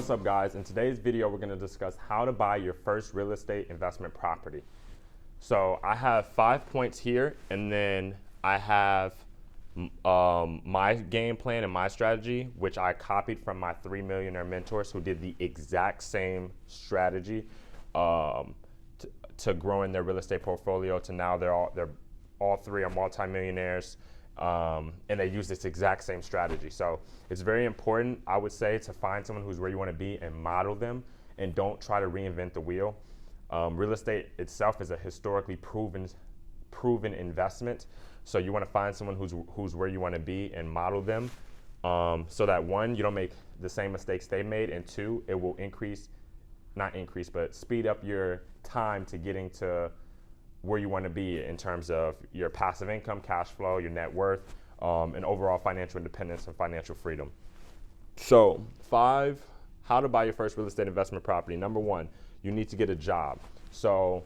What's up, guys? In today's video, we're going to discuss how to buy your first real estate investment property. So I have 5 points here, and then I have my game plan and my strategy, which I copied from my 3 millionaire mentors who did the exact same strategy to growing their real estate portfolio to now they're all three are multimillionaires. And they use this exact same strategy. So it's very important, I would say, to find someone who's where you want to be and model them, and don't try to reinvent the wheel. Real estate itself is a historically proven investment. So you want to find someone who's where you want to be and model them, so that one, you don't make the same mistakes they made, and two, it will speed up your time to getting to where you want to be in terms of your passive income, cash flow, your net worth, and overall financial independence and financial freedom. So 5, how to buy your first real estate investment property. Number 1, you need to get a job. So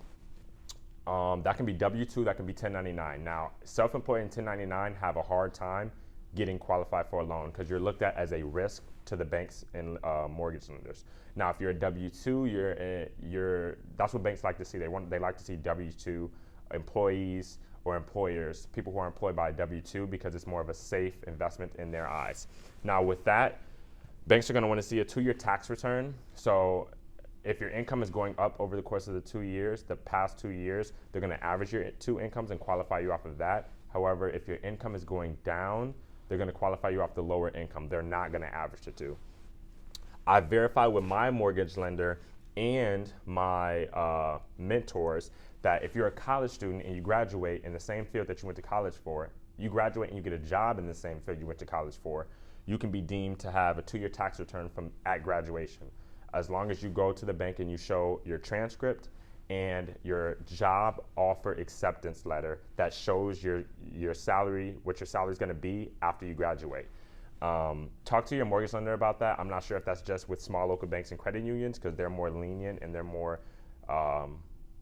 that can be W-2, that can be 1099. Now, self-employed and 1099 have a hard time getting qualified for a loan because you're looked at as a risk to the banks and mortgage lenders. Now, if you're a W-2, that's what banks like to see. They like to see W-2 employees or employers, people who are employed by a W-2, because it's more of a safe investment in their eyes. Now, with that, banks are going to want to see a 2-year tax return. So if your income is going up over the course of the past 2 years, they're going to average your 2 incomes and qualify you off of that. However, if your income is going down, they're going to qualify you off the lower income. They're not going to average the 2. I verified with my mortgage lender and my mentors that if you're a college student and you graduate in the same field that you went to college for, you graduate and you get a job in the same field you went to college for, you can be deemed to have a 2-year tax return at graduation. As long as you go to the bank and you show your transcript and your job offer acceptance letter that shows your salary, what your salary is going to be after you graduate. Talk to your mortgage lender about that. I'm not sure if that's just with small local banks and credit unions, because they're more lenient and they're more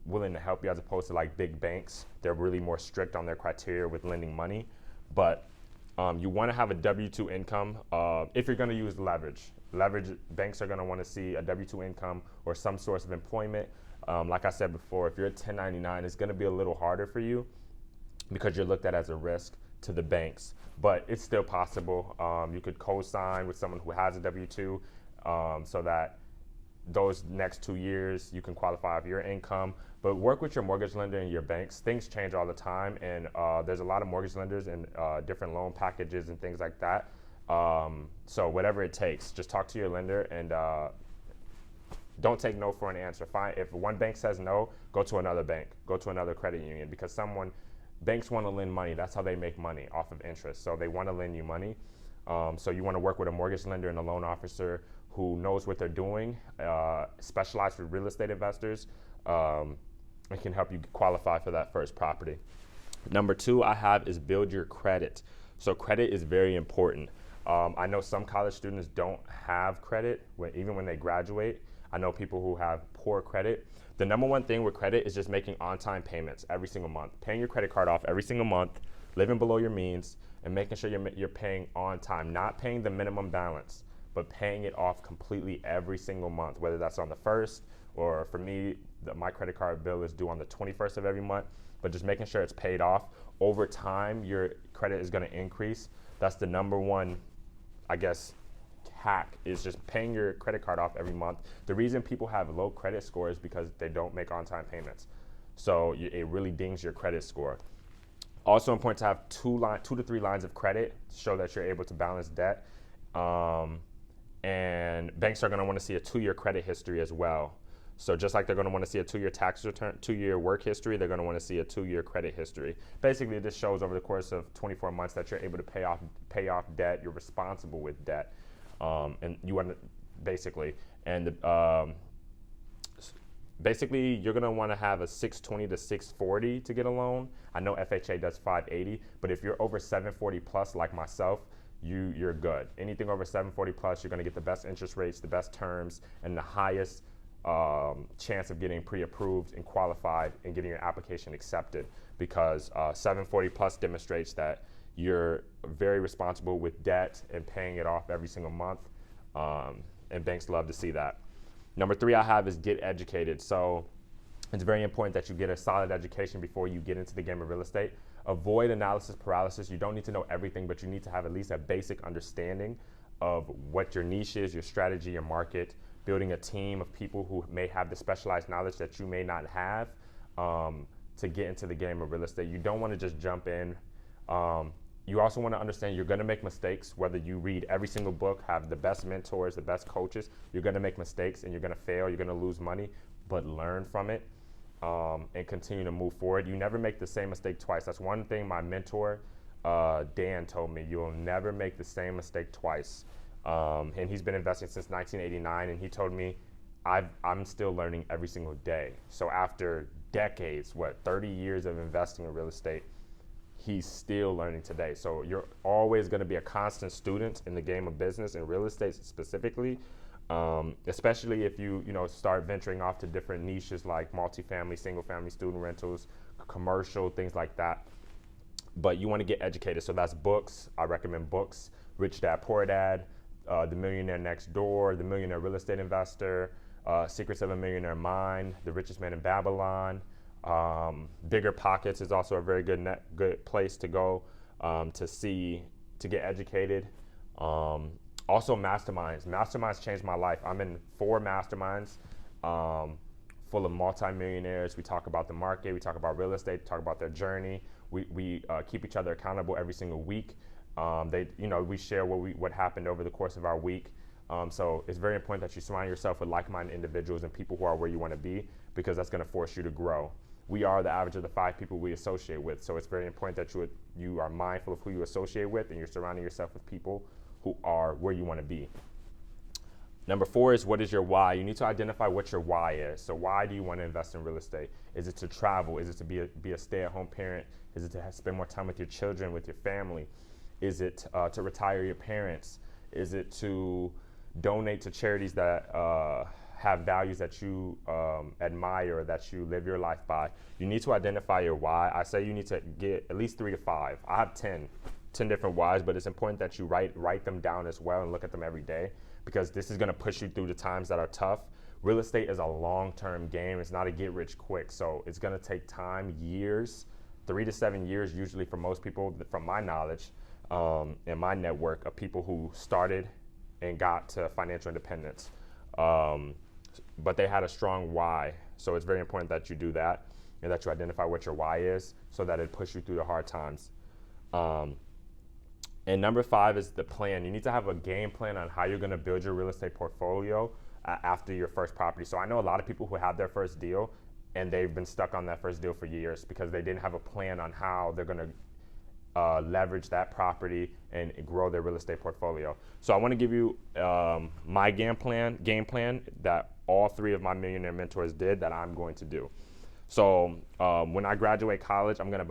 willing to help you, as opposed to like big banks. They're really more strict on their criteria with lending money. But you want to have a W-2 income if you're going to use leverage. Banks are going to want to see a W-2 income or some source of employment. Like I said before, if you're a 1099, it's going to be a little harder for you because you're looked at as a risk to the banks, but it's still possible. You could co-sign with someone who has a W-2 so that those next 2 years you can qualify for your income. But work with your mortgage lender and your banks. Things change all the time, and there's a lot of mortgage lenders and different loan packages and things like that. So whatever it takes, just talk to your lender and don't take no for an answer. If one bank says no, go to another bank, go to another credit union, because banks want to lend money. That's how they make money, off of interest. So they want to lend you money. So you want to work with a mortgage lender and a loan officer who knows what they're doing, specialized with real estate investors, and can help you qualify for that first property. Number 2 I have is build your credit. So credit is very important. I know some college students don't have credit even when they graduate. I know people who have poor credit. The number 1 thing with credit is just making on-time payments every single month, paying your credit card off every single month, living below your means, and making sure you're paying on time, not paying the minimum balance, but paying it off completely every single month, whether that's on the 1st, or for me, my credit card bill is due on the 21st of every month, but just making sure it's paid off. Over time, your credit is going to increase. That's the number 1, I guess, hack, is just paying your credit card off every month. The reason people have low credit score is because they don't make on-time payments. So it really dings your credit score. Also important to have 2 to 3 lines of credit to show that you're able to balance debt. And banks are going to want to see a 2-year credit history as well. So just like they're going to want to see a 2-year tax return, 2-year work history, they're going to want to see a 2-year credit history. Basically, this shows over the course of 24 months that you're able to pay off debt. You're responsible with debt. And you want to basically you're going to want to have a 620 to 640 to get a loan. I know FHA does 580, but if you're over 740 plus like myself, you're good. Anything over 740 plus, you're going to get the best interest rates, the best terms, and the highest chance of getting pre-approved and qualified and getting your application accepted, because 740 plus demonstrates that you're very responsible with debt and paying it off every single month. and banks love to see that. Number 3 I have is get educated. So it's very important that you get a solid education before you get into the game of real estate. Avoid analysis paralysis. You don't need to know everything, but you need to have at least a basic understanding of what your niche is, your strategy, your market, building a team of people who may have the specialized knowledge that you may not have to get into the game of real estate. You don't want to just jump in. You also want to understand you're going to make mistakes, whether you read every single book, have the best mentors, the best coaches. You're going to make mistakes and you're going to fail, you're going to lose money, but learn from it and continue to move forward. You never make the same mistake twice. That's one thing my mentor, Dan, told me. You'll never make the same mistake twice. And he's been investing since 1989, and he told me I'm still learning every single day. So after decades, 30 years of investing in real estate, he's still learning today. So you're always going to be a constant student in the game of business and real estate specifically, especially if you start venturing off to different niches like multifamily, single family, student rentals, commercial, things like that. But you want to get educated. So that's books. I recommend books. Rich Dad, Poor Dad, The Millionaire Next Door, The Millionaire Real Estate Investor, Secrets of a Millionaire Mind, The Richest Man in Babylon. Bigger Pockets is also a very good place to go to get educated. Also masterminds. Masterminds changed my life. I'm in 4 masterminds full of multimillionaires. We talk about the market, we talk about real estate, talk about their journey. We keep each other accountable every single week. We share what happened over the course of our week. So it's very important that you surround yourself with like-minded individuals and people who are where you want to be, because that's going to force you to grow. We are the average of the 5 people we associate with. So it's very important that you are mindful of who you associate with, and you're surrounding yourself with people who are where you want to be. Number 4 is, what is your why? You need to identify what your why is. So why do you want to invest in real estate? Is it to travel? Is it to be a stay-at-home parent? Is it to spend more time with your children, with your family? Is it to retire your parents? Is it to donate to charities that have values that you admire or that you live your life by? You need to identify your why. I say you need to get at least 3 to 5. I have 10 different whys, but it's important that you write them down as well and look at them every day, because this is going to push you through the times that are tough. Real estate is a long-term game. It's not a get-rich-quick, so it's going to take time, years, 3 to 7 years usually for most people, from my knowledge and my network of people who started and got to financial independence. But they had a strong why. So it's very important that you do that and that you identify what your why is, so that it pushes you through the hard times. And number 5 is the plan. You need to have a game plan on how you're going to build your real estate portfolio after your first property. So I know a lot of people who have their first deal and they've been stuck on that first deal for years because they didn't have a plan on how they're going to leverage that property and grow their real estate portfolio. So I want to give you my game plan that all 3 of my millionaire mentors did, that I'm going to do. So when I graduate college, I'm going to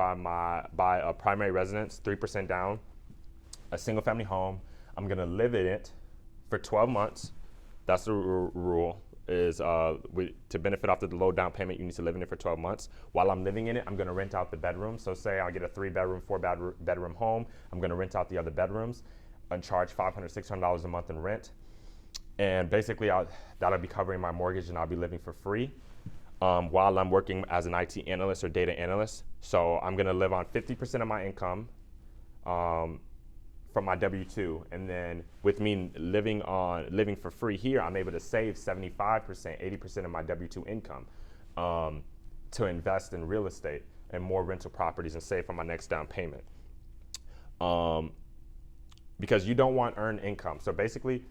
buy a primary residence, 3% down, a single family home. I'm going to live in it for 12 months. That's the rule. Is to benefit off of the low down payment, you need to live in it for 12 months. While I'm living in it, I'm going to rent out the bedrooms. So say I get a 3-bedroom, 4-bedroom home, I'm going to rent out the other bedrooms and charge $500, $600 a month in rent. And basically that'll be covering my mortgage, and I'll be living for free while I'm working as an IT analyst or data analyst. So I'm going to live on 50% of my income from my W-2, and then with me living for free here, I'm able to save 75%, 80% of my W-2 income to invest in real estate and more rental properties and save for my next down payment. Because you don't want earned income. So basically,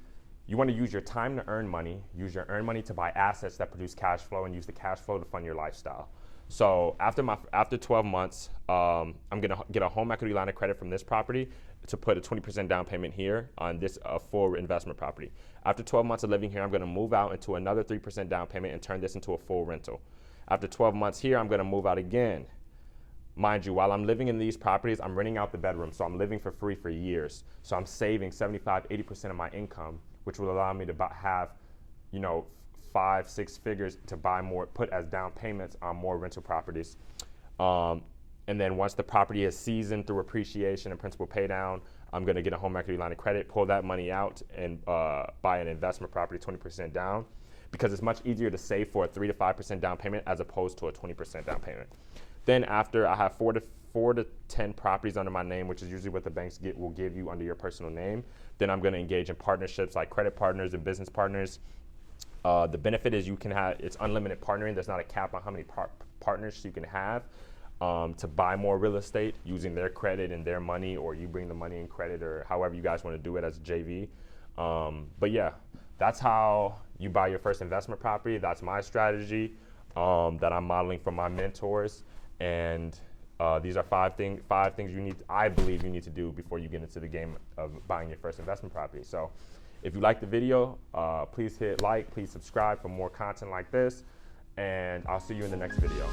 you want to use your time to earn money, use your earned money to buy assets that produce cash flow, and use the cash flow to fund your lifestyle. So after 12 months, I'm going to get a home equity line of credit from this property to put a 20% down payment here on this full investment property. After 12 months of living here, I'm going to move out into another 3% down payment and turn this into a full rental. After 12 months here, I'm going to move out again. Mind you, while I'm living in these properties, I'm renting out the bedroom, so I'm living for free for years. So I'm saving 75, 80% of my income, which will allow me to have, 5-6 figures to buy more, put as down payments on more rental properties. And then once the property is seasoned through appreciation and principal pay down, I'm going to get a home equity line of credit, pull that money out, and buy an investment property 20% down, because it's much easier to save for a 3 to 5% down payment as opposed to a 20% down payment. Then after I have 4 to 10 properties under my name, which is usually what the banks will give you under your personal name, then I'm going to engage in partnerships like credit partners and business partners. The benefit is it's unlimited partnering. There's not a cap on how many partners you can have to buy more real estate using their credit and their money, or you bring the money in credit, or however you guys want to do it as a JV. But yeah, that's how you buy your first investment property. That's my strategy that I'm modeling from my mentors. And these are five things I believe you need to do before you get into the game of buying your first investment property. So if you like the video, please hit like, please subscribe for more content like this, and I'll see you in the next video.